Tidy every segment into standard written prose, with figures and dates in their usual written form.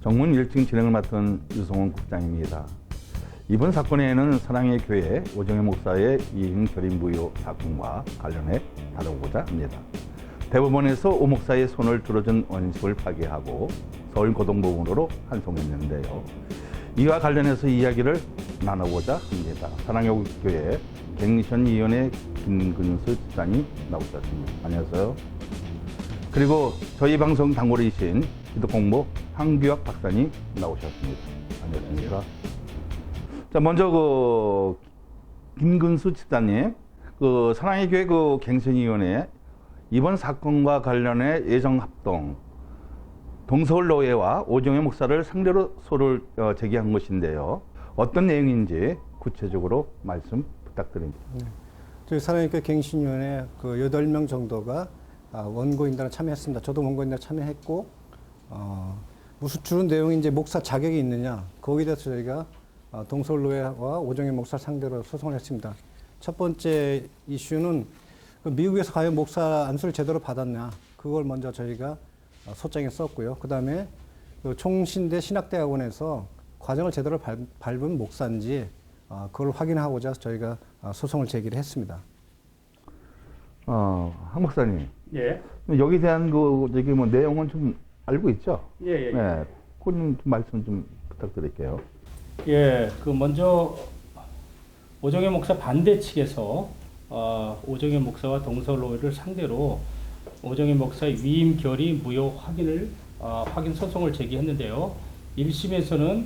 정문 1층 진행을 맡은 유성원 국장입니다. 이번 사건에는 사랑의 교회 오정혜 목사의 이행 결임 무효 사건과 관련해 다뤄보고자 합니다. 대법원에서 오 목사의 손을 들어준 원식을 파기하고 서울고등법원으로 환송했는데요. 이와 관련해서 이야기를 나눠보자 합니다. 사랑의 교회 갱신위원회 김근수 집사님 나오셨습니다. 안녕하세요. 그리고 저희 방송 단골이신 기독공모 황규학 박사님 나오셨습니다. 안녕하십니까. 자, 먼저 김근수 집사님, 사랑의 교회 갱신위원회 이번 사건과 관련해 예정합동 동서울노회와 오정혜 목사를 상대로 소를 제기한 것인데요. 어떤 내용인지 구체적으로 말씀 부탁드립니다. 저희 사랑의 교회 갱신위원회 8명 정도가 원고인단에 참여했습니다. 저도 원고인단에 참여했고, 무슨 주로 내용이 이제 목사 자격이 있느냐, 거기에 대해서 저희가 동서울노회와 오정혜 목사를 상대로 소송을 했습니다. 첫 번째 이슈는 미국에서 과연 목사 안수를 제대로 받았냐, 그걸 먼저 저희가 소장에 썼고요. 그 다음에 총신대 신학대학원에서 과정을 제대로 밟은 목사인지 그걸 확인하고자 저희가 소송을 제기를 했습니다. 한 목사님. 예. 여기에 대한 내용은 좀 알고 있죠? 예. 네. 그건 좀 말씀 좀 부탁드릴게요. 예. 먼저 오정혜 목사 반대 측에서 오정혜 목사와 동서울노회를 상대로 오정혜 목사의 위임 결의 무효 확인 소송을 제기했는데요. 1심에서는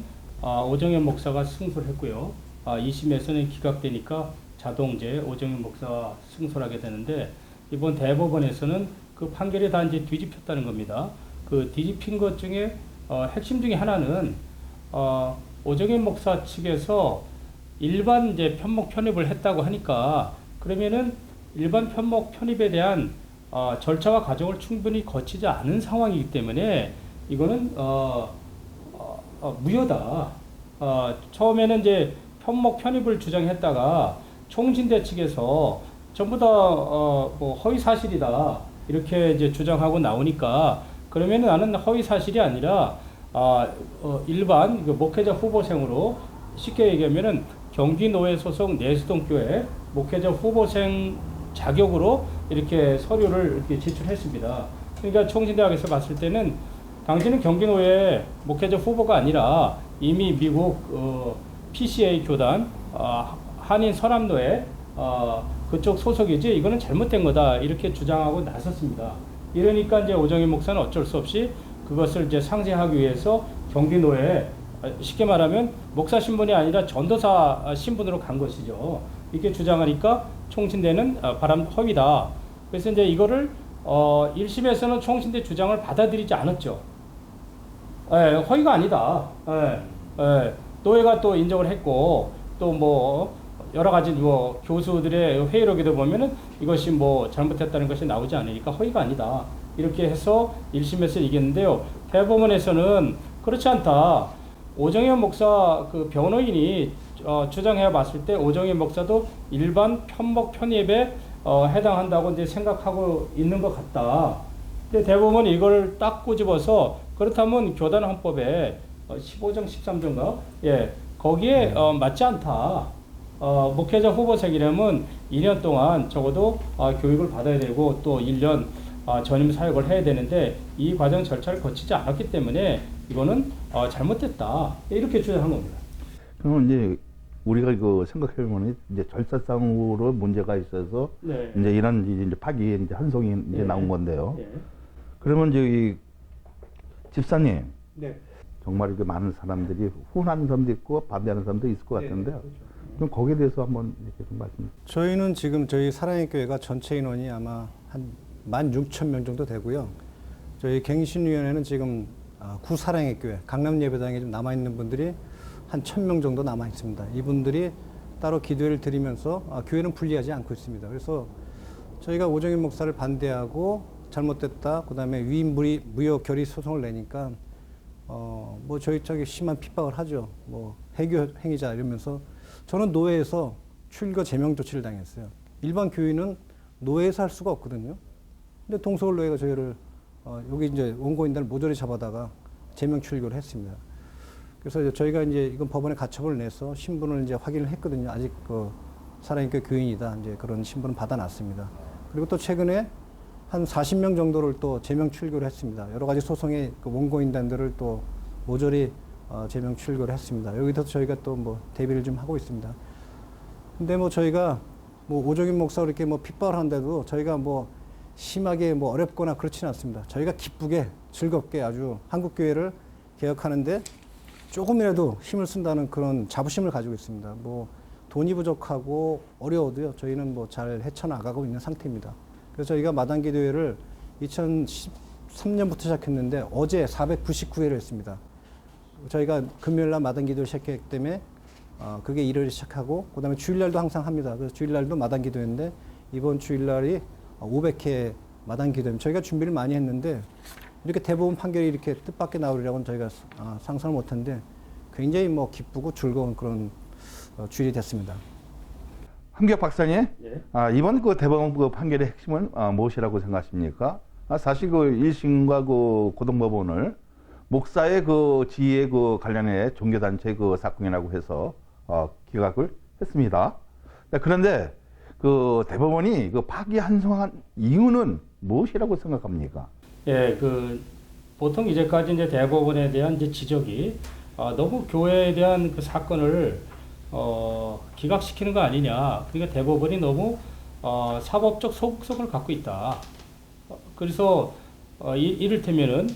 오정혜 목사가 승소를 했고요. 2심에서는 기각되니까 자동제 오정혜 목사가 승소를 하게 되는데, 이번 대법원에서는 그 판결이 다 이제 뒤집혔다는 겁니다. 그 뒤집힌 것 중에 핵심 중에 하나는 오정혜 목사 측에서 일반 이제 편목 편입을 했다고 하니까, 그러면은 일반 편목 편입에 대한 절차와 과정을 충분히 거치지 않은 상황이기 때문에 이거는 무효다. 처음에는 이제 편목 편입을 주장했다가 총신대 측에서 전부 다 허위 사실이다 이렇게 이제 주장하고 나오니까, 그러면은 나는 허위 사실이 아니라 일반 목회자 후보생으로, 쉽게 얘기하면은 경기노회 소속 내수동교회 목회자 후보생 자격으로 이렇게 서류를 이렇게 제출했습니다. 그러니까 총신대학에서 봤을 때는 당신은 경기노회 목회자 후보가 아니라 이미 미국 PCA 교단 한인 서남노회 그쪽 소속이지, 이거는 잘못된 거다 이렇게 주장하고 나섰습니다. 이러니까 이제 오정혜 목사는 어쩔 수 없이 그것을 이제 상쇄하기 위해서 경기노회, 쉽게 말하면 목사 신분이 아니라 전도사 신분으로 간 것이죠. 이렇게 주장하니까 총신대는 허위다. 그래서 이제 이거를 1심에서는 총신대 주장을 받아들이지 않았죠. 허위가 아니다. 노회가 또 인정을 했고, 또 여러 가지 교수들의 회의록에도 보면은 이것이 잘못했다는 것이 나오지 않으니까 허위가 아니다. 이렇게 해서 1심에서 이겼는데요. 대법원에서는 그렇지 않다. 오정혜 목사 변호인이 주장해 봤을 때 오정혜 목사도 일반 편목 편입에 해당한다고 이제 생각하고 있는 것 같다. 근데 대법원이 이걸 딱 꼬집어서, 그렇다면 교단 헌법에 15정 13조인가? 예. 거기에 맞지 않다. 목회자 후보생이라면 2년 동안 적어도 교육을 받아야 되고 또 1년 전임 사역을 해야 되는데 이 과정 절차를 거치지 않았기 때문에 이거는 잘못됐다. 이렇게 주장한 겁니다. 그러면 이제 우리가 생각해보면 이제 절차상으로 문제가 있어서 네. 이제 이런 이제 파기 이제 한송이 이제 네. 나온 건데요. 네. 그러면 이 집사님, 네. 정말 이렇게 많은 사람들이 후원하는 사람도 있고 반대하는 사람도 있을 것 같은데요. 그렇죠. 그럼 거기에 대해서 한번 이렇게 좀 말씀. 저희는 지금 저희 사랑의 교회가 전체 인원이 아마 한 16,000명 정도 되고요. 저희 갱신위원회는 지금 구사랑의 교회, 강남 예배당에 좀 남아있는 분들이 한 1,000명 정도 남아있습니다. 이분들이 따로 기도를 드리면서 교회는 분리하지 않고 있습니다. 그래서 저희가 오정혜 목사를 반대하고 잘못됐다, 그 다음에 위임 무효 결의 소송을 내니까 저희 심한 핍박을 하죠. 해교 행위자 이러면서 저는 노회에서 출거 제명 조치를 당했어요. 일반 교인은 노회에서 할 수가 없거든요. 근데 동서울노회가 저희를 여기 이제 원고인단을 모조리 잡아다가 제명 출교를 했습니다. 그래서 이제 저희가 이제 이건 법원에 가처분을 내서 신분을 이제 확인을 했거든요. 아직 그 사랑교회 교인이다 이제 그런 신분을 받아놨습니다. 그리고 또 최근에 한 40명 정도를 또 제명 출교를 했습니다. 여러 가지 소송의 그 원고인단들을 또 모조리 제명 출교를 했습니다. 여기서 저희가 또 뭐 대비를 좀 하고 있습니다. 근데 뭐 저희가 뭐 오종인 목사 이렇게 뭐 핍박을 한데도 저희가 뭐 심하게 뭐 어렵거나 그렇지는 않습니다. 저희가 기쁘게 즐겁게 아주 한국 교회를 개혁하는데 조금이라도 힘을 쓴다는 그런 자부심을 가지고 있습니다. 뭐 돈이 부족하고 어려워도요. 저희는 뭐 잘 헤쳐나가고 있는 상태입니다. 그래서 저희가 마당기도회를 2013년부터 시작했는데 어제 499회를 했습니다. 저희가 금요일날 마당기도를 시작했기 때문에 그게 일요일 시작하고 그다음에 주일날도 항상 합니다. 그래서 주일날도 마당기도회인데 이번 주일날이 500회 마당기도회입니다. 저희가 준비를 많이 했는데 이렇게 대법원 판결이 이렇게 뜻밖의 나오리라고는 저희가 상상을 못했는데 굉장히 뭐 기쁘고 즐거운 그런 주일이 됐습니다. 함기혁 박사님, 예. 이번 그 대법원 그 판결의 핵심은 무엇이라고 생각하십니까? 사실 그 1심과 그 고등법원을 목사의 그 지위에 그 관련해 종교단체 그 사건이라고 해서 기각을 했습니다. 그런데 그 대법원이 그 파기환송한 이유는 무엇이라고 생각합니까? 예, 그 보통 이제까지 이제 대법원에 대한 이제 지적이 너무 교회에 대한 그 사건을 기각시키는 거 아니냐. 그러니까 대법원이 너무 사법적 소극성을 갖고 있다. 그래서 이를테면은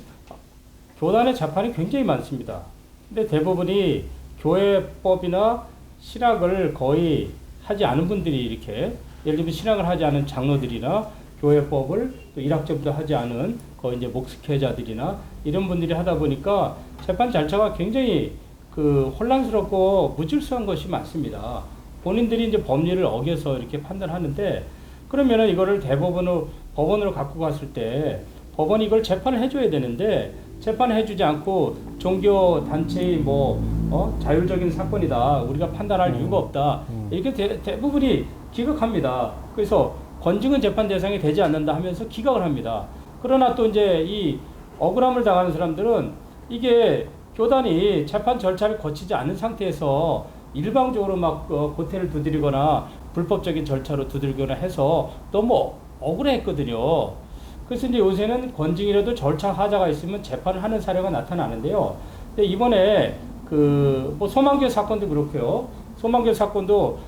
교단의 재판이 굉장히 많습니다. 근데 대법원이 교회법이나 신학을 거의 하지 않은 분들이 이렇게 예를 들면 신학을 하지 않은 장로들이나 교회법을 또 일학점도 하지 않은 거의 이제 목숙회자들이나 이런 분들이 하다 보니까 재판 절차가 굉장히 그 혼란스럽고 무질서한 것이 많습니다. 본인들이 이제 법리를 어겨서 이렇게 판단하는데 그러면은 이거를 법원으로 갖고 갔을 때 법원이 이걸 재판을 해줘야 되는데 재판을 해주지 않고 종교 단체의 자율적인 사건이다. 우리가 판단할 이유가 없다. 이렇게 대부분이 기각합니다. 그래서 권증은 재판 대상이 되지 않는다 하면서 기각을 합니다. 그러나 또 이제 이 억울함을 당하는 사람들은 이게 교단이 재판 절차를 거치지 않은 상태에서 일방적으로 막 고태를 두드리거나 불법적인 절차로 두들거나 해서 너무 억울해했거든요. 그래서 이제 요새는 권증이라도 절차 하자가 있으면 재판을 하는 사례가 나타나는데요. 근데 이번에 뭐 소망교회 사건도 그렇고요. 소망교회 사건도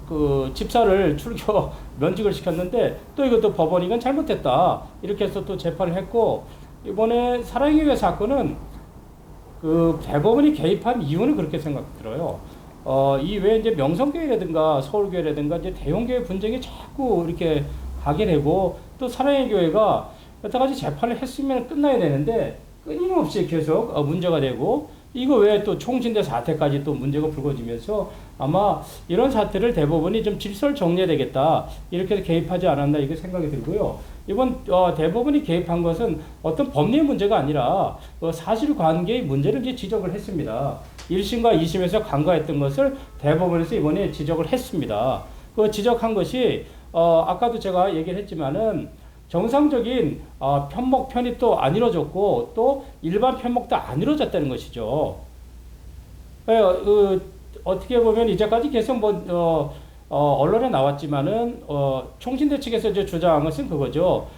그 집사를 출교 면직을 시켰는데 또 이것도 법원이 이건 잘못됐다 이렇게 해서 또 재판을 했고 이번에 사랑의 교회 사건은 그 대법원이 개입한 이유는 그렇게 생각 들어요. 이외에 이제 명성교회라든가 서울교회라든가 이제 대형교회 분쟁이 자꾸 이렇게 가게 되고 또 사랑의 교회가 여태까지 재판을 했으면 끝나야 되는데 끊임없이 계속 문제가 되고 이거 외에 또 총신대 사태까지 또 문제가 불거지면서 아마 이런 사태를 대법원이 좀 질서를 정리해야 되겠다 이렇게 개입하지 않았나 이게 생각이 들고요. 이번 대법원이 개입한 것은 어떤 법리의 문제가 아니라 사실관계의 문제를 이제 지적을 했습니다. 1심과 2심에서 간과했던 것을 대법원에서 이번에 지적을 했습니다. 그 지적한 것이 아까도 제가 얘기를 했지만은 정상적인 편목 편입도 안 이루어졌고 또 일반 편목도 안 이루어졌다는 것이죠. 어떻게 보면 이제까지 계속 언론에 나왔지만은 총신대 측에서 이제 주장한 것은 그거죠.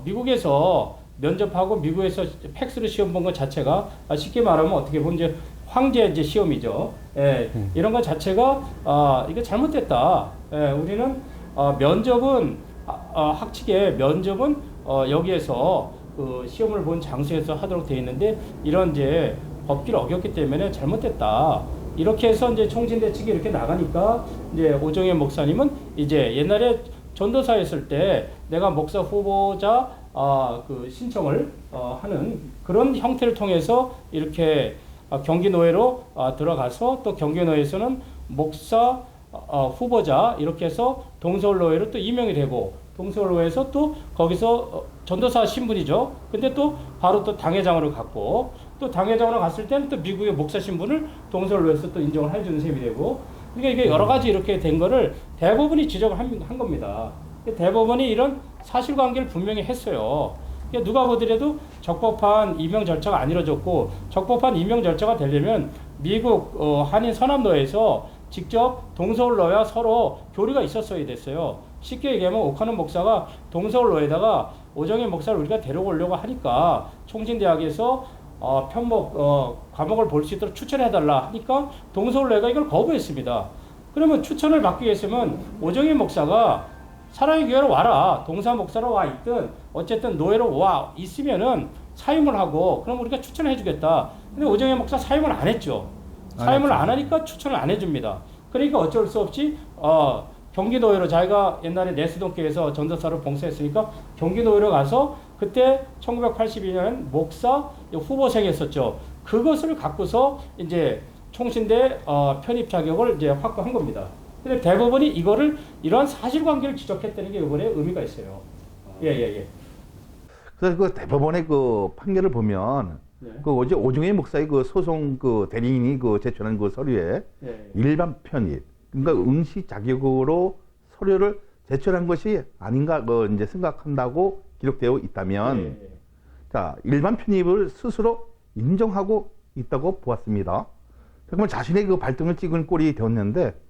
미국에서 면접하고 미국에서 팩스로 시험 본 것 자체가 쉽게 말하면 어떻게 보면 이제 황제 이제 시험이죠. 예, 이런 것 자체가 이게 잘못됐다. 예, 우리는 면접은 학칙에 면접은 여기에서 그 시험을 본 장소에서 하도록 되어 있는데 이런 이제 법규를 어겼기 때문에 잘못됐다. 이렇게 해서 이제 총신대 측이 이렇게 나가니까 이제 오정현 목사님은 이제 옛날에 전도사 했을 때 내가 목사 후보자 그 신청을 하는 그런 형태를 통해서 이렇게 경기노회로 들어가서 또 경기노회에서는 목사 후보자 이렇게 해서 동서울노회로 또 임명이 되고 동서울노회에서 또 거기서 전도사 신분이죠. 근데 또 바로 또 당회장으로 갔고 또 당회장으로 갔을 때는 또 미국의 목사 신분을 동서울노회에서 또 인정을 해주는 셈이 되고 그러니까 이게 여러 가지 이렇게 된 거를 대법원이 지적을 한 겁니다. 대법원이 이런 사실관계를 분명히 했어요. 그러니까 누가 보더라도 적법한 임명 절차가 안 이루어졌고 적법한 임명 절차가 되려면 미국 한인 서남로에서 직접 동서울로와 서로 교류가 있었어야 됐어요. 쉽게 얘기하면 오카는 목사가 동서울로에다가 오정현 목사를 우리가 데려오려고 하니까 총신대학에서 편목 과목을 볼 수 있도록 추천해달라 하니까 동서울로회가 이걸 거부했습니다. 그러면 추천을 받기 위해서는 오정현 목사가 사랑의 교회로 와라. 동사 목사로 와 있든 어쨌든 노예로 와 있으면은 사임을 하고 그럼 우리가 추천해 주겠다. 근데 오정현 목사 사임을 안 했죠. 사임을 안 하니까 추천을 안 해줍니다. 그러니까 어쩔 수 없이 경기노예로 자기가 옛날에 내수동교에서 전도사로 봉사했으니까 경기노예로 가서 그때 1982년 목사 후보생이 했었죠. 그것을 갖고서 이제 총신대 편입 자격을 이제 확보한 겁니다. 근데 대부분이 이러한 사실관계를 지적했다는 게 이번에 의미가 있어요. 예. 그래서 그 대법원의 그 판결을 보면 네. 그 오정현 목사의 그 소송 그 대리인이 그 제출한 그 서류에 예. 일반 편입, 그러니까 응시 자격으로 서류를 제출한 것이 아닌가 이제 생각한다고 기록되어 있다면, 예. 자 일반 편입을 스스로 인정하고 있다고 보았습니다. 그러면 자신의 그 발등을 찍은 꼴이 되었는데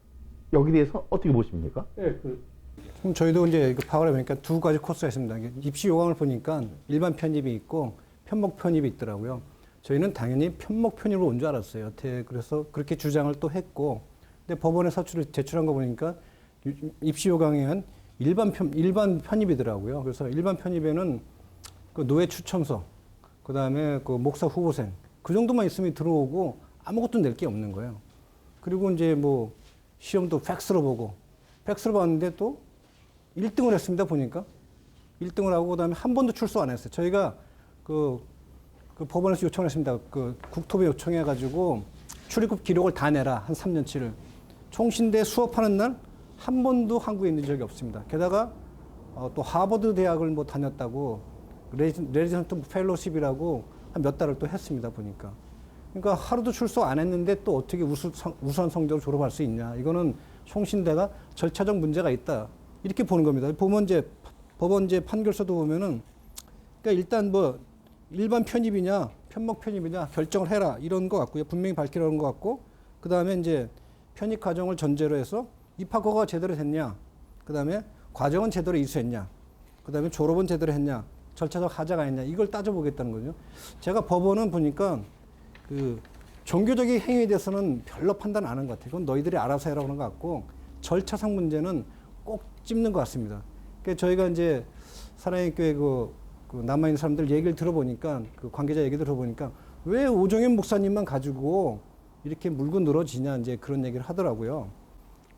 여기에 대해서 어떻게 보십니까? 예. 그럼 저희도 이제 이거 파악을 해보니까 두 가지 코스가 있습니다. 입시 요강을 보니까 일반 편입이 있고 편목 편입이 있더라고요. 저희는 당연히 편목 편입으로 온 줄 알았어요. 그래서 그렇게 주장을 또 했고, 근데 법원에 서출을 제출한 거 보니까 입시 요강에 한 일반 편입이더라고요. 그래서 일반 편입에는 그 노예 추천서, 그 다음에 그 목사 후보생, 그 정도만 있으면 들어오고 아무것도 낼 게 없는 거예요. 그리고 이제 뭐 시험도 팩스로 보고, 팩스로 봤는데 또 1등을 했습니다, 보니까. 1등을 하고, 그 다음에 한 번도 출소 안 했어요. 저희가 그 법원에서 요청을 했습니다. 그 국토부에 요청해가지고 출입국 기록을 다 내라. 한 3년치를. 총신대 수업하는 날 한 번도 한국에 있는 적이 없습니다. 게다가 또 하버드 대학을 뭐 다녔다고 레지던트 펠로십이라고 한 몇 달을 또 했습니다, 보니까. 그러니까 하루도 출소 안 했는데 또 어떻게 우수한 성적으로 졸업할 수 있냐. 이거는 총신대가 절차적 문제가 있다. 이렇게 보는 겁니다. 보면 이제 법원 이제 판결서도 보면은, 그러니까 일단 뭐 일반 편입이냐 편목 편입이냐 결정을 해라 이런 거 같고요. 분명히 밝히라는 거 같고, 그 다음에 이제 편입 과정을 전제로 해서 입학 허가가 제대로 됐냐, 그 다음에 과정은 제대로 이수했냐, 그 다음에 졸업은 제대로 했냐, 절차적 하자가 있냐, 이걸 따져보겠다는 거죠. 제가 법원은 보니까 그 종교적인 행위에 대해서는 별로 판단 안 하는 것 같아요. 그건 너희들이 알아서 해라고 하는 것 같고, 절차상 문제는 꼭 찝는 것 같습니다. 그러니까 저희가 이제 사랑의 교회 그 남아있는 사람들 얘기를 들어보니까, 그 관계자 얘기 들어보니까 왜 오정현 목사님만 가지고 이렇게 물고 늘어지냐, 이제 그런 얘기를 하더라고요.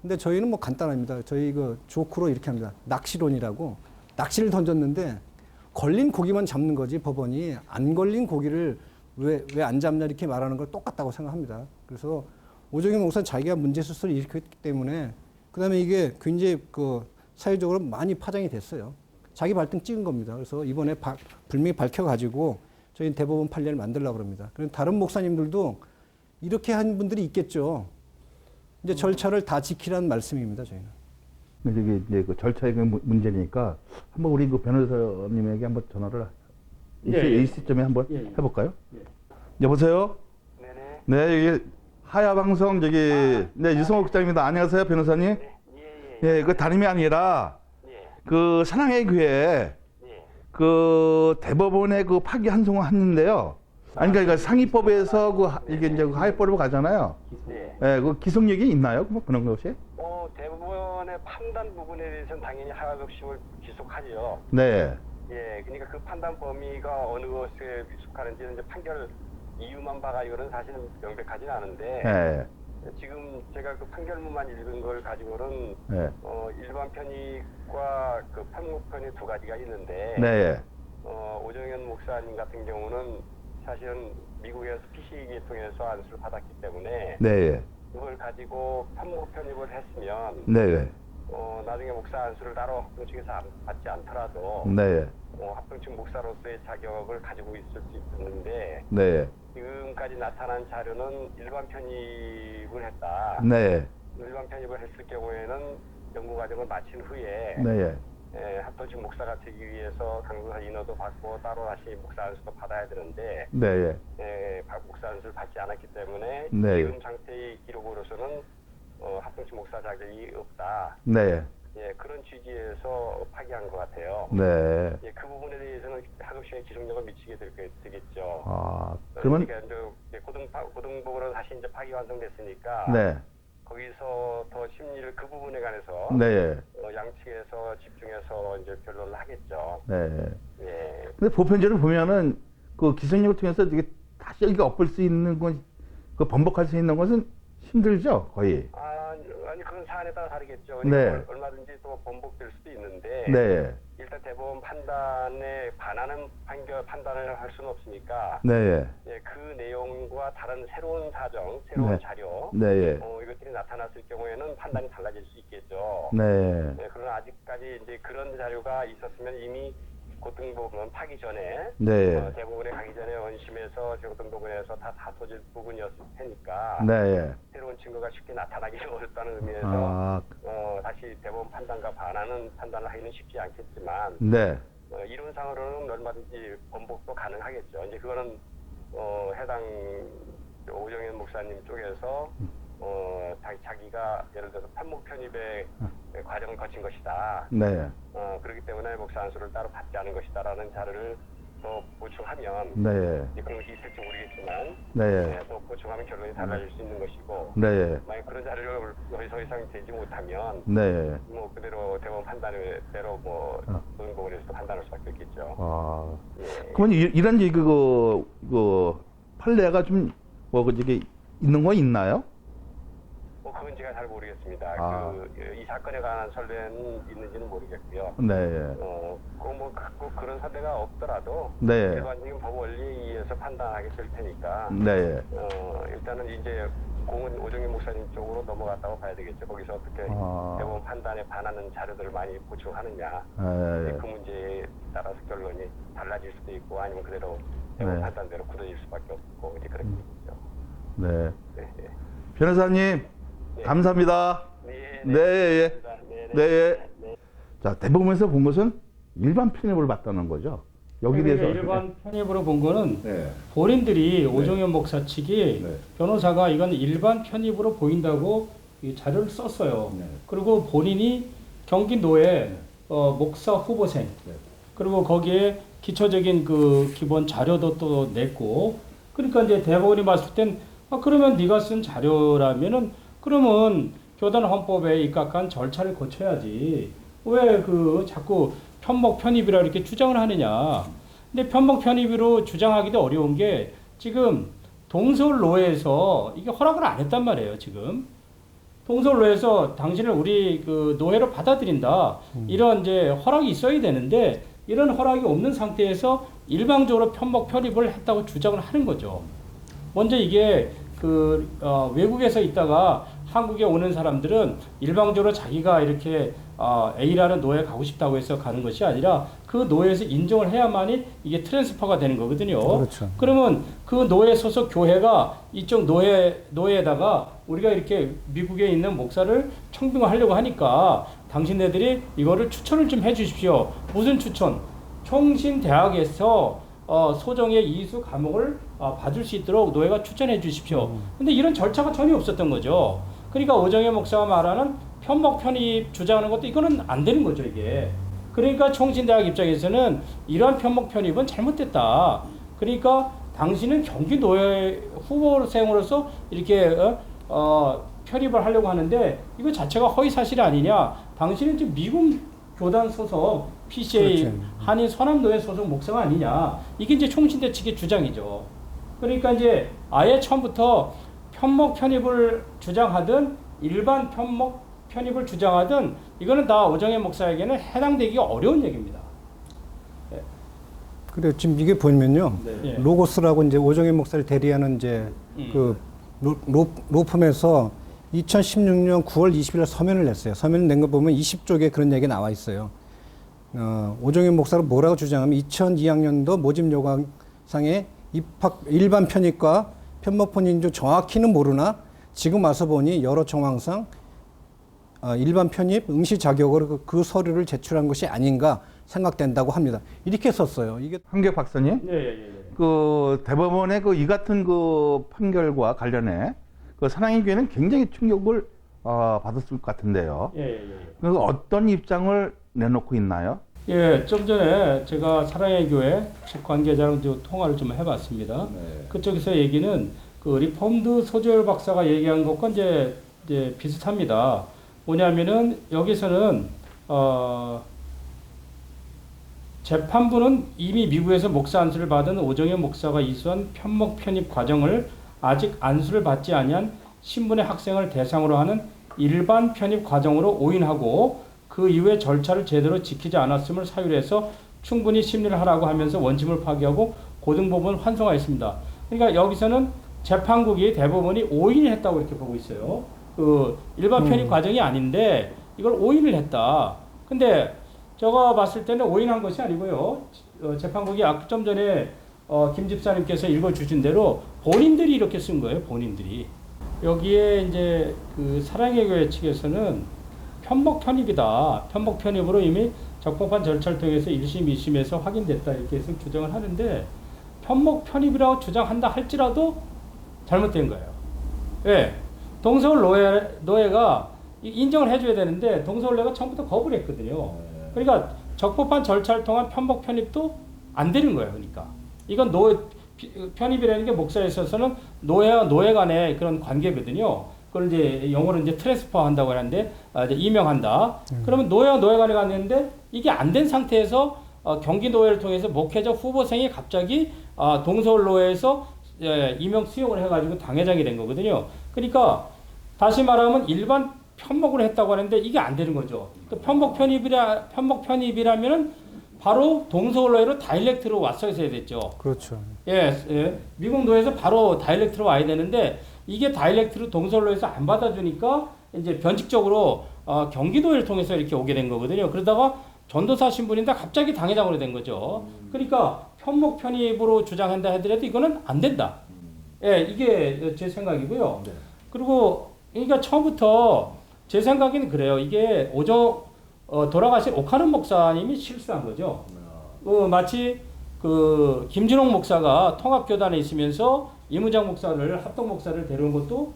근데 저희는 뭐 간단합니다. 저희 그 조크로 이렇게 합니다. 낚시론이라고. 낚시를 던졌는데 걸린 고기만 잡는 거지, 법원이 안 걸린 고기를 왜 안 잡냐 이렇게 말하는 걸 똑같다고 생각합니다. 그래서 오정현 목사는 자기가 문제 수술을 일으켰기 때문에, 그 다음에 이게 굉장히 그 사회적으로 많이 파장이 됐어요. 자기 발등 찍은 겁니다. 그래서 이번에 분명히 밝혀가지고 저희 대법원 판례를 만들려고 합니다. 그럼 다른 목사님들도 이렇게 한 분들이 있겠죠. 이제 절차를 다 지키라는 말씀입니다, 저희는. 근데 이게 이제 그 절차의 그 문제니까 한번 우리 그 변호사님에게 한번 전화를 이 시점에 한번 해볼까요? 예. 여보세요? 네네. 네, 여기 하야방송 네, 유성호 국장입니다. 안녕하세요, 변호사님. 네. 예. 그 다름이 아니라 예. 그 사랑의 교회 예. 그 대법원에 그 파기 환송을 했는데요. 아니 그러니까 상위법에서 이게 이제 하위법으로 가잖아요. 네. 예, 그 기속력이 있나요? 뭐 그런 것이? 대부분의 판단 부분에 대해서는 당연히 하위법심을 기속하죠. 네. 예. 그러니까 그 판단 범위가 어느 것에 속하는지는 이제 판결 이유만 봐가지고는 사실은 명백하지는 않은데. 예. 지금 제가 그 판결문만 읽은 걸 가지고는 예. 일반 편입과 그 편목 편입 두 가지가 있는데. 네. 오정현 목사님 같은 경우는 사실은 미국에서 PC 계통에서 안수를 받았기 때문에 네. 그걸 가지고 편목 편입을 했으면 네. 나중에 목사 안수를 따로 합동측에서 받지 않더라도 네. 합동측 목사로서의 자격을 가지고 있을 수 있었는데 네. 지금까지 나타난 자료는 일반 편입을 했다. 네. 일반 편입을 했을 경우에는 연구 과정을 마친 후에 네. 합동직 목사가 되기 위해서 강도사 인허도 받고 따로 다시 목사 안수도 받아야 되는데 네, 목사 안수를 받지 않았기 때문에 네. 지금 상태의 기록으로서는 합동직 목사 자격이 없다. 네, 예, 그런 취지에서 파기한 것 같아요. 네. 예, 그 부분에 대해서는 하급심의 기록력을 미치게 되겠죠. 아, 그러면 그러니까 이제 고등법으로 다시 이제 파기 완성됐으니까 네, 거기서 더 심리를 그 부분에 관해서 네, 양측에서 집중해서 이제 변론을 하겠죠. 네. 예. 근데 보편적으로 보면은 그 기선력을 통해서 이게 다시 이렇게 엎을 수 있는 건, 그 번복할 수 있는 것은 힘들죠, 거의. 아니 그런 사안에 따라 다르겠죠. 네. 그러니까 얼마든지 또 번복될 수도 있는데 네, 일단 대법원 판단에 반하는 판단을 할 수는 없으니까 네, 예, 그 내용과 다른 새로운 사정, 새로운 네. 자료 네, 이것들이 나타났을 경우에는 판단이 달라질 수 있겠죠. 네, 네, 그러나 아직까지 이제 그런 자료가 있었으면 이미 고등법원 파기 전에 네, 대법원에 가기 전에 원심에서 고등법원에서 다 다퉈질 부분이었을 테니까 네. 새로운 증거가 쉽게 나타나기 어렵다는 의미에서 아, 다시 대법원 판단과 반하는 판단을 하기는 쉽지 않겠지만 네, 이론상으로는 얼마든지 번복도 가능하겠죠. 이제 그거는 해당 오정현 목사님 쪽에서 자기가 예를 들어서 편목 편입의 과정을 거친 것이다. 네, 그렇기 때문에 목사 안수를 따로 받지 않은 것이다라는 자료를 또 보충하면 네, 이제 그런 것이 있을지 모르겠지만 네, 또 보충하면 결론이 달라질 수 있는 것이고 네, 만약 그런 자료를 더 이상 되지 못하면 네. 뭐 그대로 대법원 판단대로 뭐 고등법원에서도 판단할 수밖에 없겠죠. 아, 예. 그러면 이런 그 판례가 좀 뭐 그게 있는 거 있나요? 그건 제가 잘 모르겠습니다. 아. 이 사건에 관한 선례는 있는지는 모르겠고요. 네, 꼭 그런 사례가 없더라도 네, 일반적인 법 원리에 의해서 판단하게 될 테니까 네, 일단은 이제 공은 오정현 목사님 쪽으로 넘어갔다고 봐야 되겠죠. 거기서 어떻게 아. 대법원 판단에 반하는 자료들을 많이 보충하느냐. 네, 그 문제에 따라서 결론이 달라질 수도 있고 아니면 그대로 대법원 네. 판단대로 굳어질 수밖에 없고 이제 그렇게 되겠죠. 네. 네, 네. 변호사님, 네. 감사합니다. 네, 네, 예. 감사합니다. 네, 네, 예. 네. 자, 대법원에서 본 것은 일반 편입을 봤다는 거죠. 여기 대해서. 그러니까 일반 편입으로 본 거는 네. 본인들이 오정현 목사 측이 네. 변호사가 이건 일반 편입으로 보인다고 이 자료를 썼어요. 네. 그리고 본인이 경기도에 목사 후보생 그리고 거기에 기초적인 그 기본 자료도 또 냈고 그러니까 이제 대법원이 봤을 땐 그러면 네가 쓴 자료라면은 그러면 교단 헌법에 입각한 절차를 거쳐야지 왜 그 자꾸 편목 편입이라 이렇게 주장을 하느냐. 근데 편목 편입으로 주장하기도 어려운 게 지금 동서울로에서 이게 허락을 안 했단 말이에요, 지금. 동서울로에서 당신을 우리 그 노예로 받아들인다. 이런 이제 허락이 있어야 되는데 이런 허락이 없는 상태에서 일방적으로 편목 편입을 했다고 주장을 하는 거죠. 먼저 이게 외국에서 있다가 한국에 오는 사람들은 일방적으로 자기가 이렇게 A라는 노예에 가고 싶다고 해서 가는 것이 아니라 그 노예에서 인정을 해야만이 이게 트랜스퍼가 되는 거거든요. 그렇죠. 그러면 그 노예 소속 교회가 이쪽 노예에다가 우리가 이렇게 미국에 있는 목사를 청빙하려고 하니까 당신네들이 이거를 추천을 좀 해주십시오. 무슨 추천? 총신대학에서 소정의 이수 과목을 받을 수 있도록 노예가 추천해 주십시오. 근데 이런 절차가 전혀 없었던 거죠. 그러니까 오정현 목사가 말하는 편목 편입 주장하는 것도 이거는 안 되는 거죠, 이게. 그러니까 총신대학 입장에서는 이러한 편목 편입은 잘못됐다. 그러니까 당신은 경기 노예 후보생으로서 이렇게 편입을 하려고 하는데 이거 자체가 허위 사실이 아니냐. 당신은 지금 미국 교단 소속 PCA 그렇죠. 한인 서남노예 소속 목사가 아니냐. 이게 이제 총신대 측의 주장이죠. 그러니까 이제 아예 처음부터 편목 편입을 주장하든 일반 편목 편입을 주장하든 이거는 다 오정현 목사에게는 해당되기 어려운 얘기입니다. 그래 지금 이게 보면요. 네. 로고스라고 이제 오정현 목사를 대리하는 이제 그 로펌에서 2016년 9월 20일 서면을 냈어요. 서면을 낸 거 보면 20쪽에 그런 얘기 나와 있어요. 오정현 목사가 뭐라고 주장하면 2002학년도 모집 요강상의 입학 일반 편입과 편목 편입 중 정확히는 모르나 지금 와서 보니 여러 정황상 일반 편입 응시 자격으로 그 서류를 제출한 것이 아닌가 생각된다고 합니다. 이렇게 썼어요. 이게 한계 박사님, 예, 예, 예. 그 대법원의 그 이 같은 그 판결과 관련해 그 사랑의 교회는 굉장히 충격을 받았을 것 같은데요. 예, 예, 예. 그 어떤 입장을 내놓고 있나요? 예, 좀 전에 제가 사랑의 교회 측 관계자랑 좀 통화를 좀 해봤습니다. 그쪽에서 얘기는 그 리폼드 소재열 박사가 얘기한 것과 이제 비슷합니다. 뭐냐면은 여기서는 재판부는 이미 미국에서 목사 안수를 받은 오정현 목사가 이수한 편목 편입 과정을 아직 안수를 받지 아니한 신분의 학생을 대상으로 하는 일반 편입 과정으로 오인하고 그 이후에 절차를 제대로 지키지 않았음을 사유해서 충분히 심리를 하라고 하면서 원심을 파기하고 고등법원을 환송하였습니다. 그러니까 여기서는 재판국이 대법원이 오인을 했다고 이렇게 보고 있어요. 그 일반 편입 과정이 아닌데 이걸 오인을 했다. 근데 제가 봤을 때는 오인한 것이 아니고요. 재판국이 좀 전에 김 집사님께서 읽어주신 대로 본인들이 이렇게 쓴 거예요. 본인들이. 여기에 이제 그 사랑의 교회 측에서는 편목 편입이다. 편목 편입으로 이미 적법한 절차를 통해서 1심, 2심에서 확인됐다. 이렇게 해서 주장을 하는데 편목 편입이라고 주장한다 할지라도 잘못된 거예요. 왜? 동서울 노예가 인정을 해줘야 되는데 동서울 노예가 처음부터 거부를 했거든요. 그러니까 적법한 절차를 통한 편목 편입도 안 되는 거예요. 그러니까 이건 편입이라는 게 목사에 있어서는 노예와 노예 간의 그런 관계거든요. 그걸 이제 영어로 이제 트랜스퍼 한다고 하는데 이제 임명한다. 그러면 노예와 노예 간의 관계인데 이게 안 된 상태에서 경기 노예를 통해서 목회자 후보생이 갑자기 동서울 노예에서 임명 수용을 해가지고 당회장이 된 거거든요. 그러니까 다시 말하면 일반 편목을 했다고 하는데 이게 안 되는 거죠. 또 편목 편입이라면은 바로 동서울 노예로 다이렉트로 왔어야 됐죠. 그렇죠. 예. 미국 노예에서 바로 다이렉트로 와야 되는데 이게 다이렉트로 동서울 노예에서 안 받아주니까 이제 변칙적으로 경기 노예를 통해서 이렇게 오게 된 거거든요. 그러다가 전도사 신분인데 갑자기 당회장으로 된 거죠. 그러니까 편목 편입으로 주장한다 하더라도 이거는 안 된다. 예, 이게 제 생각이고요. 그리고 그러니까 처음부터 제 생각에는 그래요. 이게 돌아가신 오카는 목사님이 실수한 거죠. 마치 그 김준홍 목사가 통합교단에 있으면서 이문장 목사를 합동 목사를 데려온 것도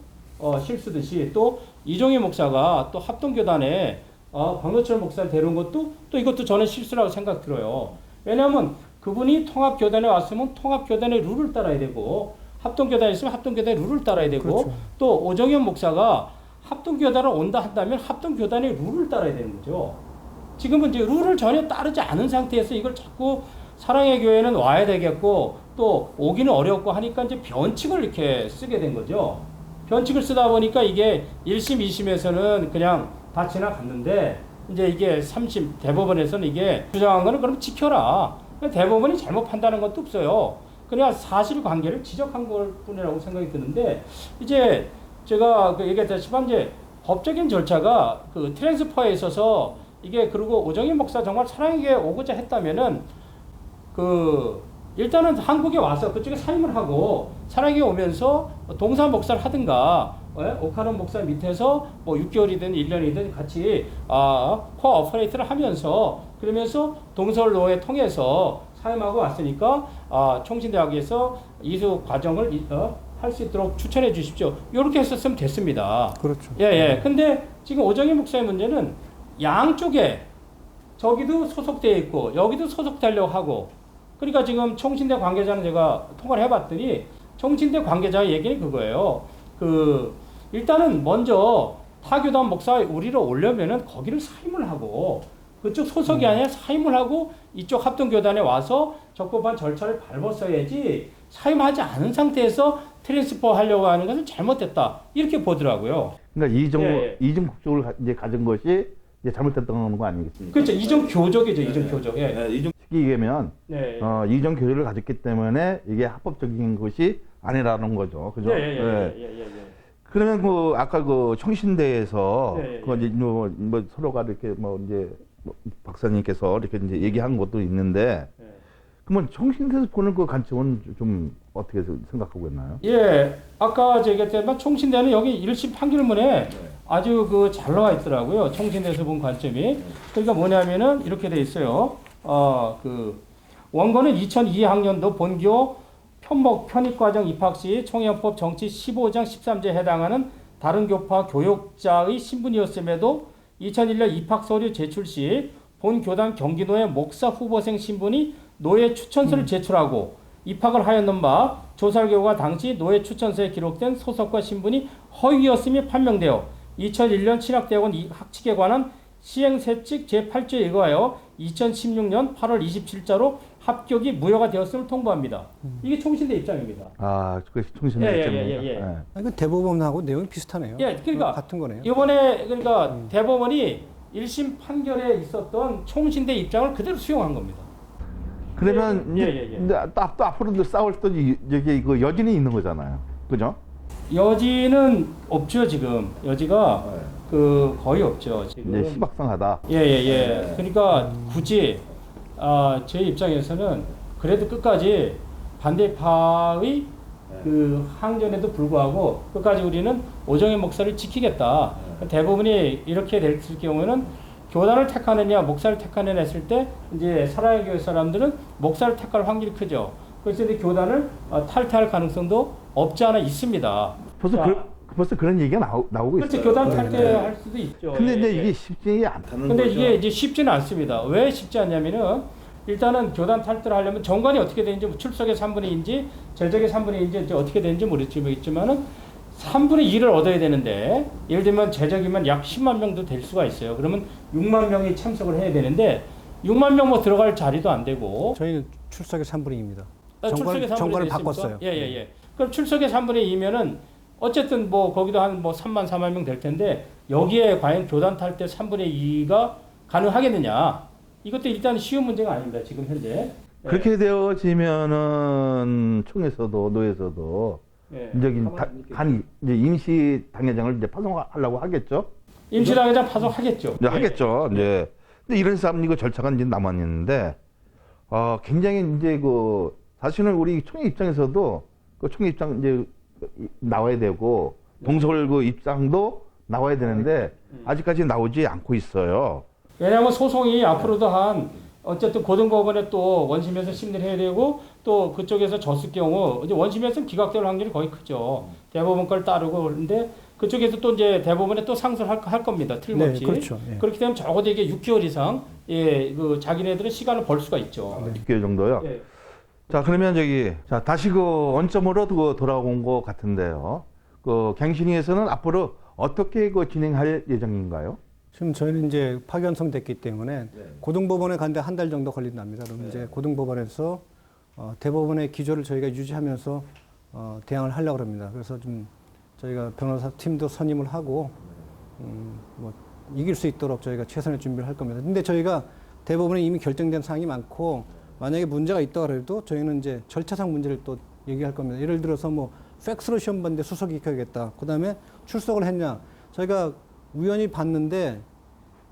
실수듯이 또 이종희 목사가 또 합동교단에 광노철 목사를 데려온 것도 또 이것도 저는 실수라고 생각 들어요. 왜냐하면 그분이 통합교단에 왔으면 통합교단의 룰을 따라야 되고 합동교단에 있으면 합동교단의 룰을 따라야 되고 그렇죠. 또 오정현 목사가 합동교단을 온다 한다면 합동교단의 룰을 따라야 되는 거죠. 지금은 이제 룰을 전혀 따르지 않은 상태에서 이걸 자꾸 사랑의 교회는 와야 되겠고 또 오기는 어렵고 하니까 이제 변칙을 이렇게 쓰게 된 거죠. 변칙을 쓰다 보니까 이게 1심, 2심에서는 그냥 다 지나갔는데 이제 이게 3심 대법원에서는 이게 주장한 거는 그럼 지켜라. 대법원이 잘못 판단한 것도 없어요. 그냥 사실관계를 지적한 걸 뿐이라고 생각이 드는데 이제 제가 얘기했다시피 이제 법적인 절차가 그 트랜스퍼에 있어서 이게 그리고 오정현 목사 정말 사랑의 교회에 오고자 했다면은 일단은 한국에 와서 그쪽에 사임을 하고 사랑에 오면서 동사 목사를 하든가 오카론 목사 밑에서 뭐 6개월이든 1년이든 같이 코어퍼레이트를 하면서 그러면서 동서울 노예 통해서 사임하고 왔으니까 총신대학에서 이수 과정을 할 수 있도록 추천해 주십시오. 이렇게 했었으면 됐습니다. 그렇죠. 예. 근데 지금 오정현 목사의 문제는 양쪽에 저기도 소속되어 있고 여기도 소속되려고 하고 그러니까 지금 총신대 관계자는 제가 통화를 해봤더니 총신대 관계자의 얘기는 그거예요. 일단은 먼저 타교단 목사 우리를 오려면은 거기를 사임을 하고 그쪽 소속이 아니라 사임을 하고 이쪽 합동교단에 와서 적법한 절차를 밟았어야지 사임하지 않은 상태에서 트랜스퍼 하려고 하는 것은 잘못됐다. 이렇게 보더라고요. 그러니까 이중 국적을 이제 가진 것이 이제 잘못됐던 거 아니겠습니까? 그렇죠. 이중 교적이죠. 이중 교적. 이중 얘기하면 이중 교적을 가졌기 때문에 이게 합법적인 것이 아니라는 거죠. 그죠? 그러면 아까 청신대에서 이제 뭐 서로가 이렇게 이제 박사님께서 이렇게 이제 얘기한 것도 있는데 그러면 총신대에서 보는 그 관점은 좀 어떻게 생각하고 있나요? 예, 아까 제가 얘기했지만 총신대는 여기 1심 판결문에 아주 그 잘 나와 있더라고요. 총신대에서 본 관점이. 그러니까 뭐냐면은 이렇게 돼 있어요. 그 원고는 2002학년도 본교 편목 편입과정 입학 시 총영법 정치 15장 13조에 해당하는 다른 교파 교육자의 신분이었음에도 2001년 입학 서류 제출 시 본 교단 경기노회 목사 후보생 신분이 노예 추천서를 제출하고 입학을 하였는 바 조사 결과 당시 노예 추천서에 기록된 소속과 신분이 허위였음이 판명되어 2001년 신학대학원 학칙에 관한 시행세칙 제8조에 의거하여 2016년 8월 27일자로 합격이 무효가 되었음을 통보합니다. 이게 총신대 입장입니다. 아, 그것이 총신대 예, 예, 입장입니다. 예, 예. 예. 이건 대법원하고 내용이 비슷하네요. 예, 그러니까 같은 거네요. 이번에 그러니까 대법원이 1심 판결에 있었던 총신대 입장을 그대로 수용한 겁니다. 그러면 예, 예, 예. 근데 또 앞으로도 싸울 또 여기 이거 여진이 있는 거잖아요. 그죠? 여지는 없죠 지금. 여지가 그 거의 없죠 지금. 이제 희박성하다. 예예예. 그러니까 굳이 제 입장에서는 그래도 끝까지 반대파의 그 항전에도 불구하고 끝까지 우리는 오정현 목사를 지키겠다. 대부분이 이렇게 될 경우는 교단을 택하느냐 목사를 택하느냐 했을 때 이제 사랑의 교회 사람들은 목사를 택할 확률이 크죠. 그래서 이제 교단을 탈퇴할 가능성도 없지 않아 있습니다. 벌써 그런 얘기가 나오고 그렇죠. 있어요. 교단 탈퇴할 수도 있죠. 근데 이제 예, 이게 예. 쉽지 않다는 근데 거죠. 이게 이제 쉽지는 않습니다. 왜 쉽지 않냐면은 일단은 교단 탈퇴를 하려면 정관이 어떻게 되는지 출석의 3분의 2인지 제적의 3분의 2인지 어떻게 되는지 모르겠지만은 3분의 2를 얻어야 되는데 예를 들면 제적이면 약 10만 명도 될 수가 있어요. 그러면 6만 명이 참석을 해야 되는데 6만 명 뭐 들어갈 자리도 안 되고 저희는 출석의 3분의 2입니다. 출석의 3분의 정관을 2 바꿨어요. 예예예. 그럼 출석의 3분의 2면은 어쨌든 뭐 거기도 한 뭐 3만 4만 명 될 텐데 여기에 과연 교단 탈퇴 3분의 2가 가능하겠느냐? 이것도 일단 쉬운 문제가 아닙니다. 지금 현재. 그렇게 되어지면은 총에서도 노에서도 예. 이제 이제 임시 당회장을 이제 파송하려고 하겠죠. 임시당회장 파송하겠죠. 이제 하겠죠. 이제 근데 이런 싸움 이거 절차가 이제 남아 있는데 굉장히 이제 그 사실은 우리 총회 입장에서도 그 총회 입장 이제 나와야 되고 동서울 그 입장도 나와야 되는데 아직까지 나오지 않고 있어요. 왜냐하면 소송이 앞으로도 어쨌든 고등법원에 또 원심에서 심리를 해야 되고 또 그쪽에서 졌을 경우 이제 원심에서는 기각될 확률이 거의 크죠. 대법원 걸 따르고 그런데 그쪽에서 또 이제 대법원에 또 상소를 할 겁니다. 틀림없이. 네, 그렇죠. 예. 그렇기 때문에 적어도 이게 6개월 이상 그 자기네들은 시간을 벌 수가 있죠. 6개월 정도요. 예. 자, 그러면 다시 그 원점으로 돌아온 것 같은데요. 그 갱신위에서는 앞으로 어떻게 그 진행할 예정인가요? 지금 저희는 이제 파기환송 됐기 때문에 고등법원에 가는데 한 달 정도 걸린답니다. 그럼 이제 고등법원에서 대법원의 기조를 저희가 유지하면서 대항을 하려고 합니다. 그래서 좀 저희가 변호사 팀도 선임을 하고 뭐 이길 수 있도록 저희가 최선의 준비를 할 겁니다. 근데 저희가 대법원에 이미 결정된 사항이 많고 만약에 문제가 있다 그래도 저희는 이제 절차상 문제를 또 얘기할 겁니다. 예를 들어서 뭐 팩스로 시험 봤는데 수석 익혀야겠다. 그다음에 출석을 했냐? 저희가 우연히 봤는데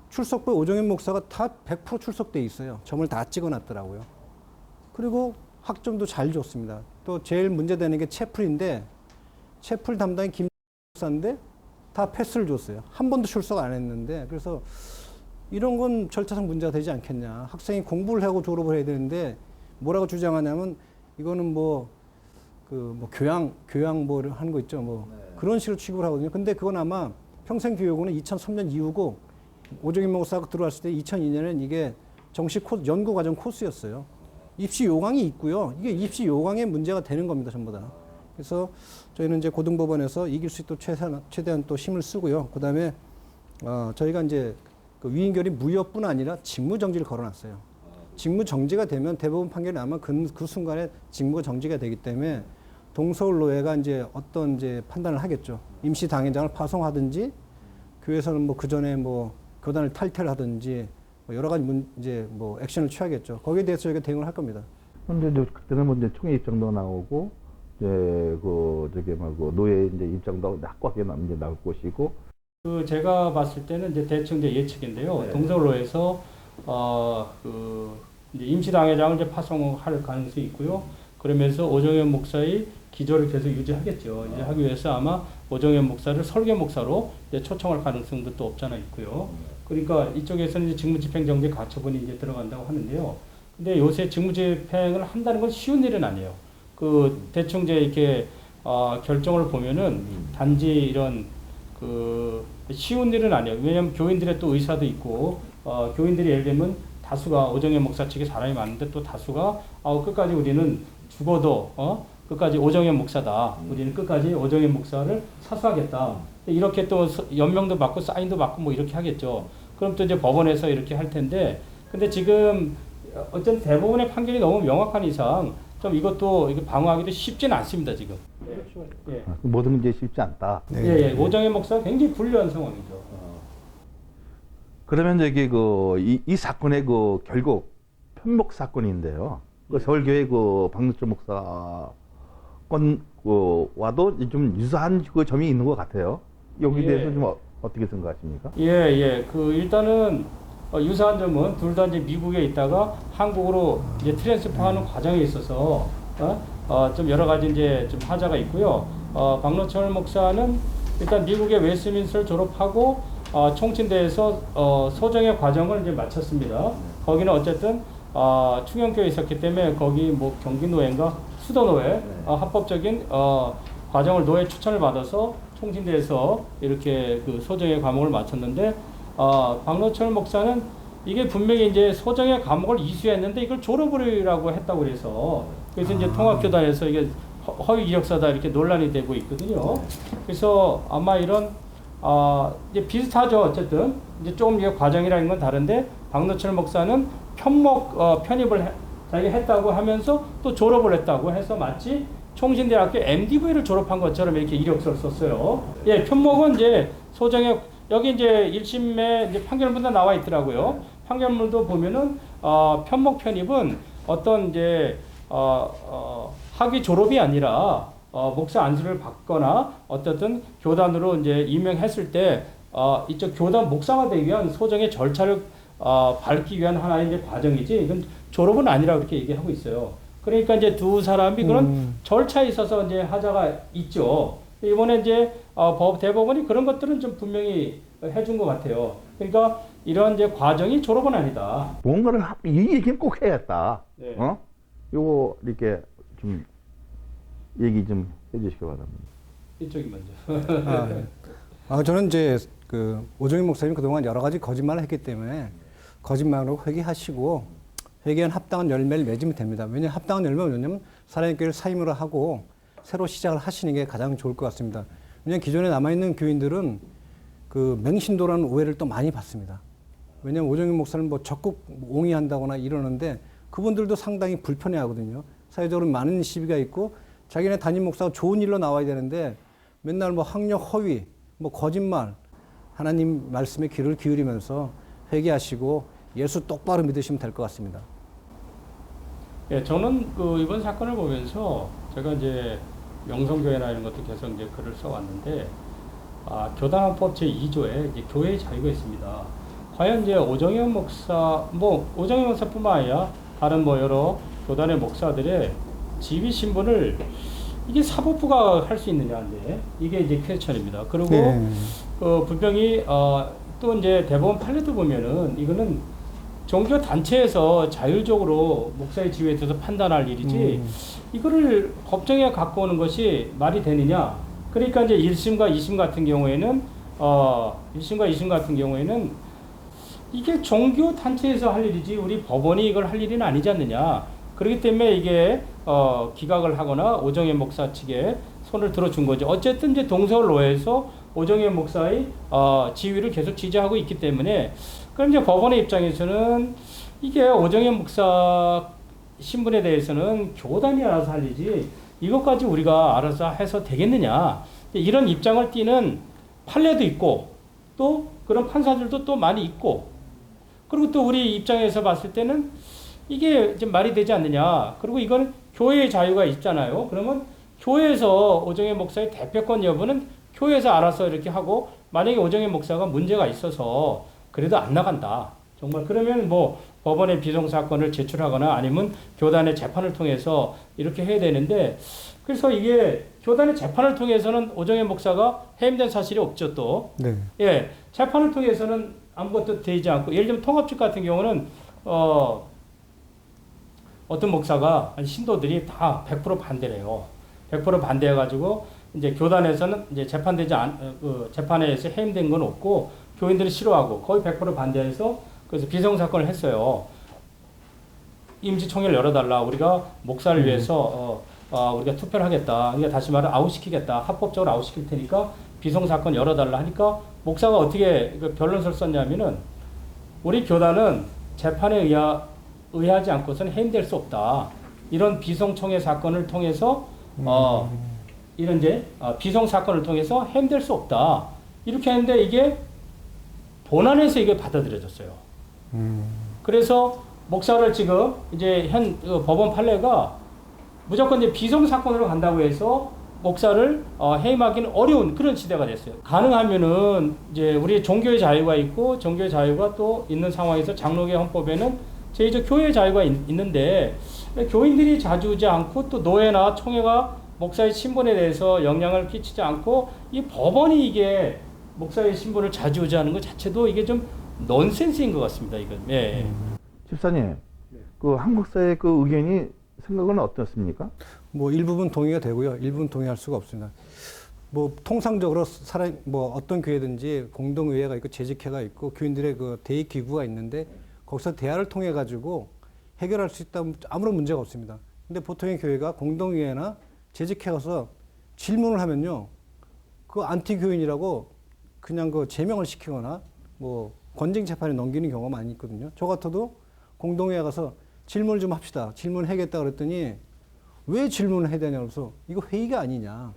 출석부에 오정현 목사가 다 100% 출석돼 있어요. 점을 다 찍어놨더라고요. 그리고 학점도 잘 줬습니다. 또 제일 문제되는 게 채플인데 채플 담당이 김 목사인데 다 패스를 줬어요. 한 번도 출석 안 했는데 그래서 이런 건 절차상 문제가 되지 않겠냐. 학생이 공부를 하고 졸업을 해야 되는데 뭐라고 주장하냐면 이거는 교양 뭐를 하는 거 있죠. 그런 식으로 취급을 하거든요. 근데 그건 아마 평생교육원은 2003년 이후고 오정현 목사가 들어왔을 때 2002년엔 이게 정식 연구과정 코스였어요. 입시 요강이 있고요. 이게 입시 요강에 문제가 되는 겁니다. 전부 다. 그래서 저희는 이제 고등법원에서 이길 수 있도록 최대한 또 힘을 쓰고요. 그 다음에 저희가 이제 그 위인결의 무효뿐 아니라 직무정지를 걸어놨어요. 직무정지가 되면 대법원 판결이 나면 그 순간에 직무정지가 되기 때문에 동서울노회가 이제 어떤 이제 판단을 하겠죠. 임시 당회장을 파송하든지 교회에서는 그 전에 교단을 탈퇴를 하든지 여러 가지 액션을 취하겠죠. 거기에 대해서 저희가 대응을 할 겁니다. 근데 그때는 이제 총회 입장도 나오고 노예 이제 입장도 확고하게 나올 것이고. 제가 봤을 때는 이제 대충 이제 예측인데요. 네. 동서울로에서 이제 임시당회장을 이제 파송할 가능성이 있고요. 그러면서 오정현 목사의 기조를 계속 유지하겠죠. 이제 하기 위해서 아마 오정현 목사를 설계 목사로 이제 초청할 가능성도 또 없잖아 있고요. 그러니까 이쪽에서는 이제 직무집행정지 가처분이 이제 들어간다고 하는데요. 근데 요새 직무집행을 한다는 건 쉬운 일은 아니에요. 그 대충 이제 이렇게 결정을 보면은 단지 이런 그 쉬운 일은 아니에요. 왜냐하면 교인들의 또 의사도 있고 교인들이 예를 들면 다수가 오정현 목사 측에 사람이 많은데 또 다수가 끝까지 우리는 죽어도 끝까지 오정현 목사다. 우리는 끝까지 오정현 목사를 사수하겠다. 이렇게 또 연명도 받고 사인도 받고 뭐 이렇게 하겠죠. 그럼 또 이제 법원에서 이렇게 할 텐데, 근데 지금 어쨌든 대법원의 판결이 너무 명확한 이상 좀 이것도 이게 방어하기도 쉽지는 않습니다 지금. 예. 모든 게 쉽지 않다. 네. 예, 오정현 목사가 굉장히 불리한 상황이죠. 그러면 저기 이 사건의 그 결국 편목 사건인데요. 그 서울교회 그 박노철 목사 건와도 좀 유사한 그 점이 있는 것 같아요. 여기에 대해서 좀 어떻게 생각하십니까? 예. 그 일단은 유사한 점은 둘 다 이제 미국에 있다가 한국으로 이제 트랜스퍼하는 과정에 있어서 좀 여러 가지 이제 좀 하자가 있고요. 박노철 목사는 일단 미국의 웨스트민스터를 졸업하고 총친대에서 소정의 과정을 이제 마쳤습니다. 거기는 어쨌든 충영교에 있었기 때문에 거기 뭐 경기노회인가 수도노회 합법적인 과정을 노회 추천을 받아서 총친대에서 이렇게 그 소정의 과목을 마쳤는데 박노철 목사는 이게 분명히 이제 소정의 과목을 이수했는데 이걸 졸업이라고 했다고 그래서 이제 통합교단에서 이게 허위 이력서다 이렇게 논란이 되고 있거든요. 그래서 아마 이런 이제 비슷하죠. 어쨌든 이제 조금 이게 과정이라는 건 다른데 박노철 목사는 편목 편입을 자기가 했다고 하면서 또 졸업을 했다고 해서 마치 총신대학교 MDV를 졸업한 것처럼 이렇게 이력서를 썼어요. 예, 편목은 이제 소정의 여기 이제 1심에 이제 판결문도 나와 있더라고요. 판결문도 보면은 편목 편입은 어떤 이제 학위 졸업이 아니라 목사 안수를 받거나 어쨌든 교단으로 이제 임명했을 때 이쪽 교단 목사가 되기 위한 소정의 절차를 밟기 위한 하나의 이제 과정이지 이건 졸업은 아니라 그렇게 얘기하고 있어요. 그러니까 이제 두 사람이 그런 절차에 있어서 이제 하자가 있죠. 이번에 이제 대법원이 그런 것들은 좀 분명히 해준 것 같아요. 그러니까 이런 이제 과정이 졸업은 아니다. 뭔가를 이 얘기는 꼭 해야겠다. 네. 요거 이렇게 좀 얘기 좀 해주시기 바랍니다. 이쪽이 먼저. 저는 이제 그 오정현 목사님 그동안 여러 가지 거짓말을 했기 때문에 거짓말로 회개하시고 회개한 합당한 열매를 맺으면 됩니다. 왜냐하면 합당한 열매는 뭐냐면 사랑의 교회를 사임으로 하고 새로 시작을 하시는 게 가장 좋을 것 같습니다. 왜냐하면 기존에 남아있는 교인들은 그 맹신도라는 오해를 또 많이 받습니다. 왜냐하면 오정현 목사는 뭐 적극 옹의한다거나 이러는데 그분들도 상당히 불편해하거든요. 사회적으로 많은 시비가 있고 자기네 담임 목사가 좋은 일로 나와야 되는데 맨날 뭐 학력 허위, 뭐 거짓말, 하나님 말씀에 귀를 기울이면서 회개하시고 예수 똑바로 믿으시면 될 것 같습니다. 예, 저는 그 이번 사건을 보면서 제가 이제 명성교회나 이런 것도 계속 이제 글을 써왔는데, 교단헌법 제2조에 이제 교회의 자유가 있습니다. 과연 이제 오정현 목사, 오정현 목사뿐만 아니라 다른 여러 교단의 목사들의 지휘 신분을 이게 사법부가 할 수 있느냐인데 이게 이제 퀘스천입니다. 그리고 분명히 또 이제 대법원 판례도 보면은 이거는 종교 단체에서 자율적으로 목사의 지위에 대해서 판단할 일이지 이거를 법정에 갖고 오는 것이 말이 되느냐? 그러니까 이제 1심과 2심 같은 경우에는 1심과 2심 같은 경우에는 이게 종교 단체에서 할 일이지 우리 법원이 이걸 할 일은 아니지 않느냐? 그렇기 때문에 이게 기각을 하거나 오정현 목사 측에 손을 들어준 거죠. 어쨌든 이제 동서울로에서 오정현 목사의 지위를 계속 지지하고 있기 때문에 그럼 이제 법원의 입장에서는 이게 오정현 목사 신분에 대해서는 교단이 알아서 할 일이지 이것까지 우리가 알아서 해서 되겠느냐 이런 입장을 띠는 판례도 있고 또 그런 판사들도 또 많이 있고 그리고 또 우리 입장에서 봤을 때는 이게 좀 말이 되지 않느냐. 그리고 이건 교회의 자유가 있잖아요. 그러면 교회에서 오정현 목사의 대표권 여부는 교회에서 알아서 이렇게 하고 만약에 오정현 목사가 문제가 있어서 그래도 안 나간다. 정말 그러면 법원에 비송사건을 제출하거나 아니면 교단의 재판을 통해서 이렇게 해야 되는데 그래서 이게 교단의 재판을 통해서는 오정현 목사가 해임된 사실이 없죠 또. 네. 예, 재판을 통해서는 아무것도 되지 않고 예를 들면 통합측 같은 경우는 어떤 목사가 신도들이 다 100% 반대래요. 100% 반대해가지고 이제 교단에서는 이제 재판에서 해임된 건 없고 교인들이 싫어하고 거의 100% 반대해서 그래서 비송사건을 했어요. 임시총회를 열어달라. 우리가 목사를 위해서 우리가 투표를 하겠다. 그러니까 다시 말해 아웃시키겠다. 합법적으로 아웃시킬 테니까 비송사건 열어달라 하니까 목사가 어떻게 그 변론서를 썼냐면은 우리 교단은 재판에 의하지 않고서는 해임될 수 없다. 이런 비송총회 사건을 통해서 이런 이제 비송사건을 통해서 해임될 수 없다. 이렇게 했는데 이게 본안에서 이게 받아들여졌어요. 그래서 목사를 지금 이제 법원 판례가 무조건 이제 비송사건으로 간다고 해서 목사를 해임하기는 어려운 그런 시대가 됐어요. 가능하면은 이제 우리 종교의 자유가 있고 종교의 자유가 또 있는 상황에서 장로계 헌법에는 제2조 교회의 자유가 있는데 교인들이 자주지 않고 또 노회나 총회가 목사의 신분에 대해서 영향을 끼치지 않고 이 법원이 이게 목사의 신분을 좌지우지하는 것 자체도 이게 좀 넌센스인 것 같습니다. 이건. 예. 집사님, 그 한국사의 그 의견이 생각은 어떻습니까? 뭐 일부분 동의가 되고요. 일부분 동의할 수가 없습니다. 뭐 통상적으로 뭐 어떤 교회든지 공동의회가 있고 재직회가 있고 교인들의 그 대의 기구가 있는데 거기서 대화를 통해 가지고 해결할 수 있다면 아무런 문제가 없습니다. 근데 보통의 교회가 공동의회나 재직회 가서 질문을 하면요. 그 안티 교인이라고 그냥 그 제명을 시키거나 뭐 권징 재판에 넘기는 경우가 많이 있거든요. 저 같아도 공동회에 가서 질문을 좀 합시다. 질문하겠다 그랬더니 왜 질문을 해야 되냐 그래서 이거 회의가 아니냐.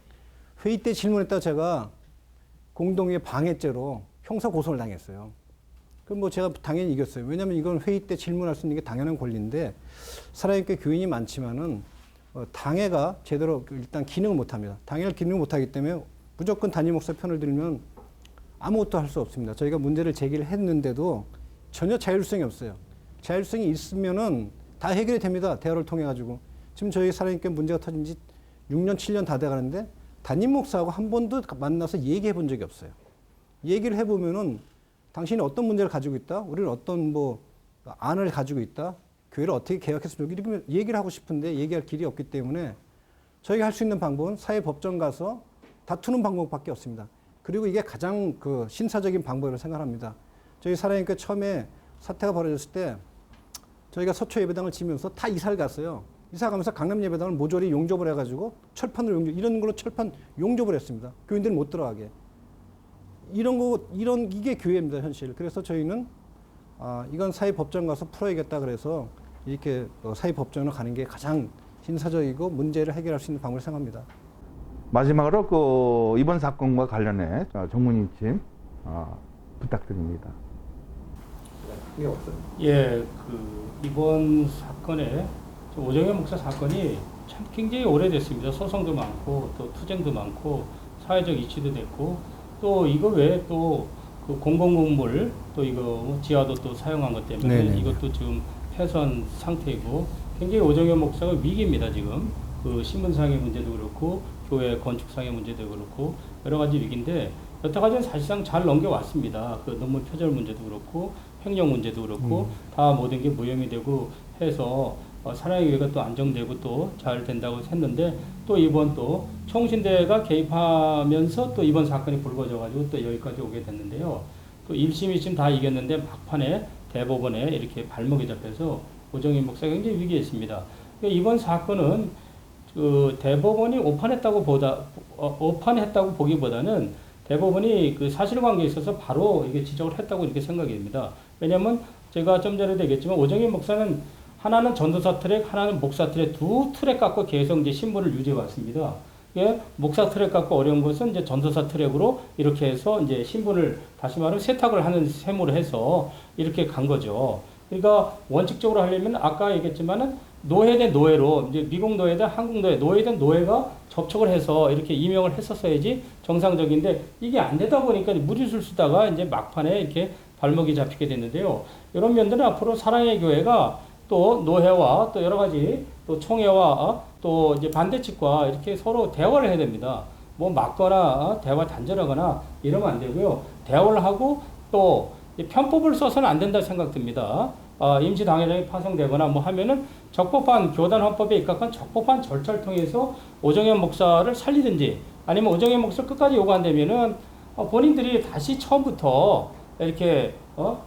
회의 때 질문했다 제가 공동회의 방해죄로 형사 고소를 당했어요. 그럼 뭐 제가 당연히 이겼어요. 왜냐하면 이건 회의 때 질문할 수 있는 게 당연한 권리인데 살아있게 교인이 많지만은 당회가 제대로 일단 기능을 못합니다. 당회를 기능을 못하기 때문에 무조건 담임 목사 편을 들면 아무것도 할 수 없습니다. 저희가 문제를 제기를 했는데도 전혀 자율성이 없어요. 자율성이 있으면은 다 해결이 됩니다. 대화를 통해 가지고. 지금 저희 살아있게 문제가 터진 지 6년, 7년 다 돼가는데 담임 목사하고 한 번도 만나서 얘기해 본 적이 없어요. 얘기를 해보면은 당신이 어떤 문제를 가지고 있다? 우리는 어떤 뭐 안을 가지고 있다? 교회를 어떻게 개혁했으면 좋겠다? 이렇게 얘기를 하고 싶은데 얘기할 길이 없기 때문에 저희가 할 수 있는 방법은 사회법정 가서 다투는 방법밖에 없습니다. 그리고 이게 가장 그 신사적인 방법이라고 생각합니다. 저희 살아있게 처음에 사태가 벌어졌을 때 저희가 서초 예배당을 지면서 다 이사를 갔어요. 이사 가면서 강남 예배당을 모조리 용접을 해가지고 철판으로 이런 걸로 철판 용접을 했습니다. 교인들이 못 들어가게. 이게 교회입니다, 현실. 그래서 저희는 이건 사회법정 가서 풀어야겠다 그래서 이렇게 사회법정으로 가는 게 가장 신사적이고 문제를 해결할 수 있는 방법을 생각합니다. 마지막으로 그 이번 사건과 관련해 정문인침 부탁드립니다. 예, 이번 사건에 오정현 목사 사건이 참 굉장히 오래됐습니다. 소송도 많고 또 투쟁도 많고 사회적 이슈도 됐고 또 이거 외에 또 그 공공건물 또 이거 지하도 또 사용한 것 때문에 네네. 이것도 지금 폐선 상태이고 굉장히 오정현 목사가 위기입니다. 지금 그 신분상의 문제도 그렇고 교회 건축상의 문제도 그렇고 여러 가지 위기인데 여태까지는 사실상 잘 넘겨왔습니다. 그 논문 표절 문제도 그렇고 횡령 문제도 그렇고 다 모든 게 무혐의 되고 해서 사랑의 교회가 또 안정되고 또 잘 된다고 했는데 또 이번 또 총신대가 개입하면서 또 이번 사건이 불거져가지고 또 여기까지 오게 됐는데요. 또 1심, 2심 다 이겼는데 막판에 대법원에 이렇게 발목이 잡혀서 오정현 목사가 굉장히 위기에 있습니다. 이번 사건은 그 대법원이 오판했다고 보기보다는 대법원이 그 사실관계에 있어서 바로 이게 지적을 했다고 이렇게 생각이 됩니다. 왜냐하면 제가 좀 전에도 얘기했지만 오정현 목사는 하나는 전도사 트랙, 하나는 목사 트랙 두 트랙 갖고 계속 이제 신분을 유지해 왔습니다. 예, 목사 트랙 갖고 어려운 것은 이제 전도사 트랙으로 이렇게 해서 이제 신분을 다시 말하면 세탁을 하는 셈으로 해서 이렇게 간 거죠. 그러니까 원칙적으로 하려면 아까 얘기했지만은 노예된 노예로 이제 미국 노예든 한국 노예, 노예된 노예가 접촉을 해서 이렇게 임명을 했었어야지 정상적인데 이게 안 되다 보니까 무리수를 쓰다가 이제 막판에 이렇게 발목이 잡히게 됐는데요. 이런 면들은 앞으로 사랑의 교회가 또 노회와 또 여러 가지 또 총회와 또 이제 반대측과 이렇게 서로 대화를 해야 됩니다. 뭐 막거나 대화 단절하거나 이러면 안 되고요. 대화를 하고 또 편법을 써서는 안 된다 생각 듭니다. 임시당회장이 파송되거나 뭐 하면은 적법한 교단 헌법에 입각한 적법한 절차를 통해서 오정현 목사를 살리든지 아니면 오정현 목사를 끝까지 요구한다면은 본인들이 다시 처음부터 이렇게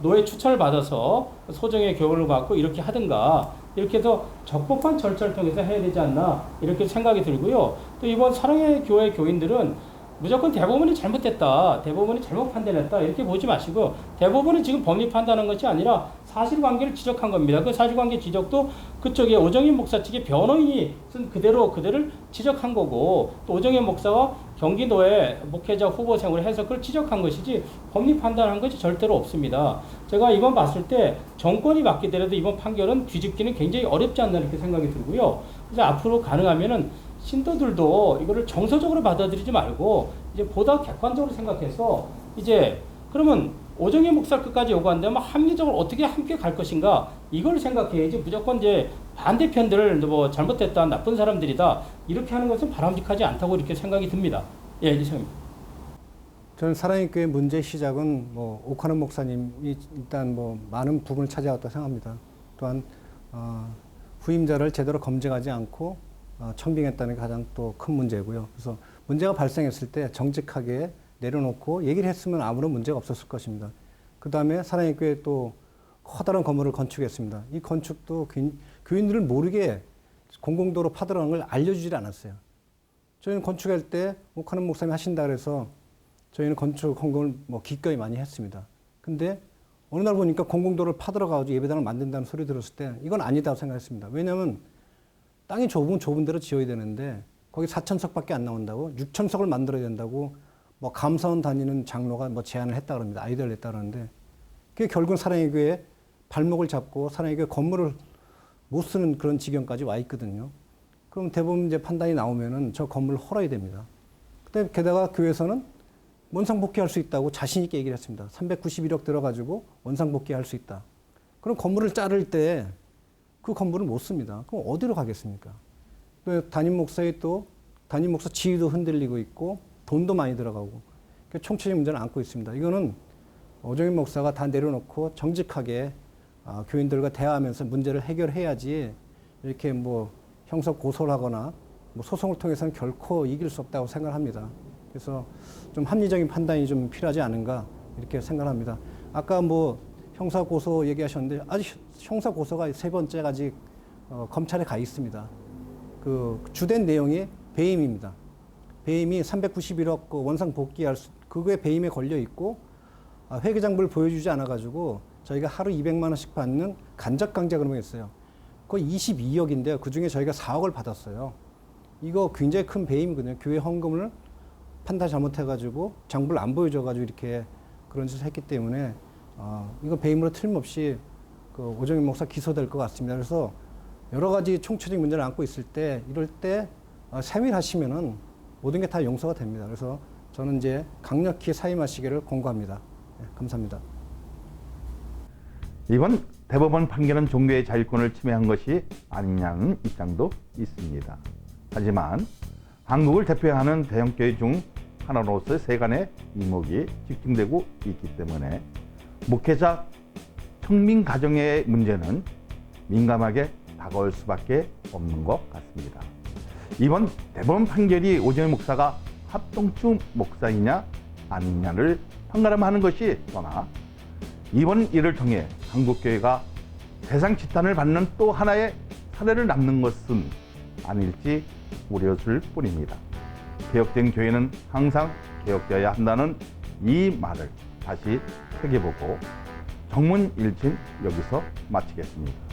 노예 추천을 받아서 소정의 교훈을 받고 이렇게 하든가 이렇게 해서 적법한 절차를 통해서 해야 되지 않나 이렇게 생각이 들고요. 또 이번 사랑의 교회 교인들은 무조건 대법원이 잘못됐다, 대법원이 잘못 판단했다 이렇게 보지 마시고 대법원은 지금 법리 판단한 것이 아니라 사실관계를 지적한 겁니다. 그 사실관계 지적도 그쪽에 오정현 목사 측의 변호인이 쓴 그대를 지적한 거고 또 오정현 목사와 경기도의 목회자 후보생으로 해서 그걸 지적한 것이지 법리 판단한 것이 절대로 없습니다. 제가 이번 봤을 때 정권이 맞기더라도 이번 판결은 뒤집기는 굉장히 어렵지 않나 이렇게 생각이 들고요. 그래서 앞으로 가능하면은 신도들도 이거를 정서적으로 받아들이지 말고 이제 보다 객관적으로 생각해서 이제 그러면 오정현 목사 끝까지 요구한다면 합리적으로 어떻게 함께 갈 것인가 이걸 생각해야지 무조건 이제 반대편들을 뭐 잘못됐다 나쁜 사람들이다 이렇게 하는 것은 바람직하지 않다고 이렇게 생각이 듭니다. 예, 이상입니다. 저는 사랑의 교회 문제의 시작은 뭐 오카는 목사님이 일단 뭐 많은 부분을 차지하였다고 생각합니다. 또한 후임자를 제대로 검증하지 않고 청빙했다는 게 가장 또 큰 문제고요. 그래서 문제가 발생했을 때 정직하게 내려놓고 얘기를 했으면 아무런 문제가 없었을 것입니다. 그 다음에 사랑의 교회 또 커다란 건물을 건축했습니다. 이 건축도 교인들을 모르게 공공도로 파들어간 걸 알려주질 않았어요. 저희는 건축할 때 오카는 목사님이 하신다 그래서 저희는 건축 헌금을 뭐 기꺼이 많이 했습니다. 근데 어느 날 보니까 공공도를 파들어가지고 예배당을 만든다는 소리 들었을 때 이건 아니다고 생각했습니다. 왜냐하면 땅이 좁으면 좁은 대로 지어야 되는데 거기 4,000석밖에 안 나온다고 6,000석을 만들어야 된다고 뭐 감사원 다니는 장로가 뭐 제안을 했다 그럽니다. 아이디어를 냈다 그러는데 그게 결국은 사랑의 교회 발목을 잡고 사랑의 교회 건물을 못 쓰는 그런 지경까지 와 있거든요. 그럼 대법원 이제 판단이 나오면은 저 건물을 헐어야 됩니다. 근데 게다가 교회에서는 원상복귀할 수 있다고 자신 있게 얘기를 했습니다. 391억 들어가지고 원상복귀할 수 있다. 그럼 건물을 자를 때 그 건물을 못 씁니다. 그럼 어디로 가겠습니까? 담임 목사의 또 담임 목사 지위도 흔들리고 있고 돈도 많이 들어가고 총체적 문제를 안고 있습니다. 이거는 오정현 목사가 다 내려놓고 정직하게 교인들과 대화하면서 문제를 해결해야지 이렇게 뭐 형사 고소를 하거나 뭐 소송을 통해서는 결코 이길 수 없다고 생각합니다. 그래서 좀 합리적인 판단이 좀 필요하지 않은가 이렇게 생각합니다. 아까 뭐 형사 고소 얘기하셨는데 아직 형사 고소가 3번째가 아직 검찰에 가 있습니다. 그 주된 내용이 배임입니다. 배임이 391억 원상 복귀할 그거에 배임에 걸려 있고 회계장부를 보여주지 않아가지고 저희가 하루 200만 원씩 받는 간접 강제 그런 거 있어요. 그거 22억인데요. 그 중에 저희가 4억을 받았어요. 이거 굉장히 큰 배임이거든요. 교회 헌금을 판단 잘못해가지고 장부를 안 보여줘가지고 이렇게 그런 짓을 했기 때문에 이거 배임으로 틀림없이 그 오정현 목사 기소될 것 같습니다. 그래서 여러 가지 총체적 문제를 안고 있을 때 이럴 때 세밀하시면은 모든 게 다 용서가 됩니다. 그래서 저는 이제 강력히 사임하시기를 권고합니다. 네, 감사합니다. 이번 대법원 판결은 종교의 자율권을 침해한 것이 아니냐는 입장도 있습니다. 하지만 한국을 대표하는 대형교회 중 하나로서의 세간의 이목이 집중되고 있기 때문에 목회자 청빙 과정의 문제는 민감하게 다가올 수밖에 없는 것 같습니다. 이번 대법원 판결이 오정현 목사가 합동추 목사이냐 아니냐를 판가름하는 것이 떠나 이번 일을 통해 한국교회가 세상 지탄을 받는 또 하나의 사례를 남는 것은 아닐지 우려스러울 뿐입니다. 개혁된 교회는 항상 개혁되어야 한다는 이 말을 다시 새겨보고 정문 일진 여기서 마치겠습니다.